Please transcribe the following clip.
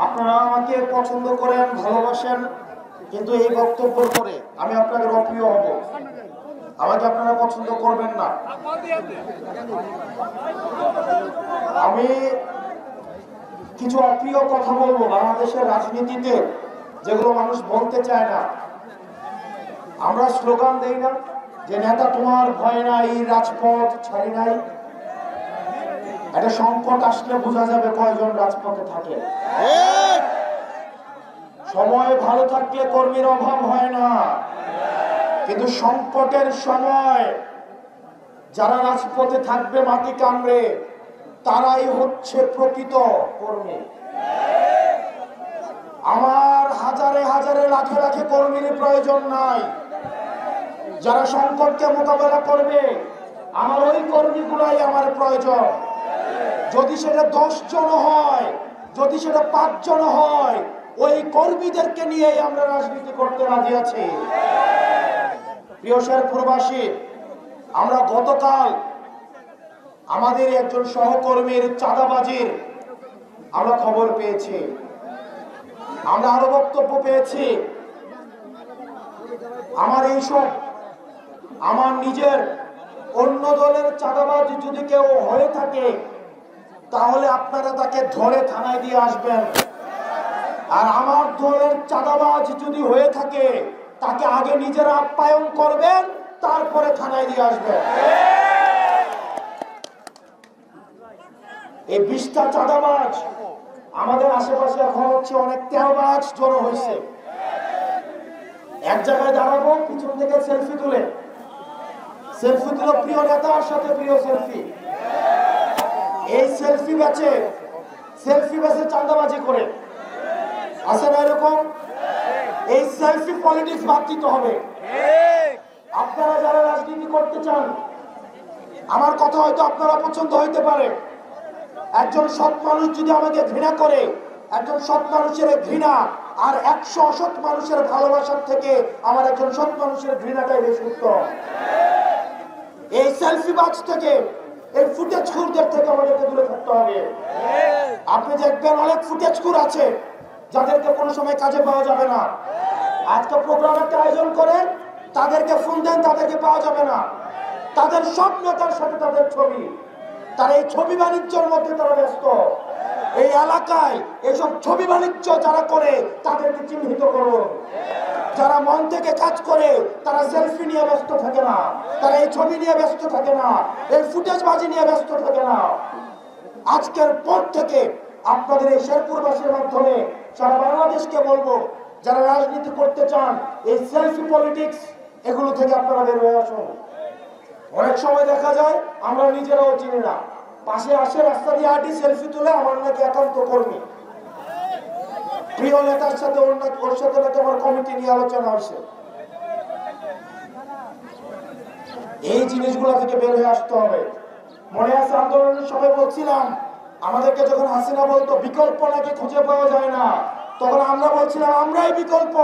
আপনারা আমাকে পছন্দ করেন, ভালোবাসেন, কিন্তু এই বক্তব্য করে আমি আপনাদের অপ্রিয় হব। আমাকে আপনারা পছন্দ করবেন না। আমি কিছু অপ্রিয় কথা বলবো বাংলাদেশের রাজনীতিতে, যেগুলো মানুষ বলতে চায় না। আমরা স্লোগান দেই না যে নেতা তোমার ভয় নাই, রাজপথ ছাড়ি নাই। একটা সংকট আসলে বোঝা যাবে কয়জন রাজপথে থাকে। সময় ভালো থাকলে কর্মীর অভাব হয় না, কিন্তু সংকটের সময় যারা রাজপথে থাকবে মাটি কামড়ে, তারাই হচ্ছে প্রকৃত কর্মী। আমার হাজারে হাজারে লাখে লাখে কর্মীর প্রয়োজন নাই। যারা সংকটকে মোকাবেলা করবে, আমার ওই কর্মীগুলাই আমার প্রয়োজন। যদি সেটা 10 জন হয়, যদি সেটা 5 জন হয়, ওই কর্মীদেরকে নিয়েই আমরা রাজনীতি করতে রাজি আছি। প্রিয় শেরপুরবাসী, আমরা গতকাল আমাদের একজন সহকর্মীর চাঁদাবাজির আমরা খবর পেয়েছি। আমরা আরো বক্তব্য পেয়েছি। আমার নিজের অন্য দলের চাঁদাবাজ যদি কেউ হয়ে থাকে, তাহলে আপনারা তাকে ধরে থানায় দিয়ে আসবেন। আর আমার দলের চাঁদাবাজ যদি হয়ে থাকে, তাকে আগে নিজেরা আপ্যায়ন করবেন, তারপরে থানায় দিয়ে আসবেন। এই 20টা চাঁদাবাজ আমাদের আশেপাশে এখন হচ্ছে অনেক তেলবাজ জড়ো হয়েছে। এক জায়গায় দাঁড়াবো, পিছন থেকে সেলফি তুলে প্রিয় নেতার সাথে প্রিয় সেলফি। এই সেলফি বেচে চাঁদাবাজি করে আছে না এরকম? এই সেলফি পলিটিক্স বাদ দিতে হবে। আপনারা যারা রাজনীতি করতে চান, আমার কথা হয়তো আপনারা পছন্দ হইতে পারে। একজন সৎ মানুষ যদি আমাকে ঘৃণা করে, একজন সৎ মানুষের ঘৃণা আর 100 অসৎ মানুষের ভালোবাসার থেকে আমার একজন সৎ মানুষের ঘৃণাটাই বেশি উত্তম। এই সেলফি বাজ থেকে, এই ফুটেজ খুরদের থেকে আমাদেরকে দূরে থাকতে হবে। আপনি দেখবেন অনেক ফুটেজ খুর আছে যাদেরকে কোনো সময় কাজে পাওয়া যাবে না। আজকে প্রোগ্রাম একটা আয়োজন করেন, তাদেরকে ফোন দেন, তাদেরকে পাওয়া যাবে না। তাদের সব নেতার সাথে তাদের ছবি, তারা এই ছবি বাণিজ্যের মধ্যে তারা ব্যস্ত। এই এলাকায় এইসব ছবি বাণিজ্য যারা করে, তাদেরকে চিহ্নিত করুন। যারা মন থেকে কাজ করে, তারা সেলফি নিয়ে ব্যস্ত থাকে না, তারা এই ছবি নিয়ে ব্যস্ত থাকে না, এই ফুটেজবাজি নিয়ে ব্যস্ত থাকে না। আজকের পর থেকে আপনাদের এই শেরপুরবাসীর মাধ্যমে সারা বাংলাদেশকে বলবো, যারা রাজনীতি করতে চান, এই সেলফি পলিটিক্স এগুলো থেকে আপনারা বের হয়ে আসুন। অনেক সময় দেখা যায় আমরা নিজেরাও চিনি না, পাশে আসে রাস্তা দিয়ে হাঁটি, সেলফি তুলে আমার নাকি একান্ত কর্মী, প্রিয় নেতার সাথে ওর সাথে নাকি আমার কমিটি নিয়ে আলোচনা হয়েছে। এই জিনিসগুলো থেকে বের হয়ে আসতে হবে। মনে আছে আন্দোলনের সময় বলছিলাম, আমাদেরকে যখন হাসিনা বলতো বিকল্প নাকি খুঁজে পাওয়া যায় না, তখন আমরা বলছিলাম আমরাই বিকল্প।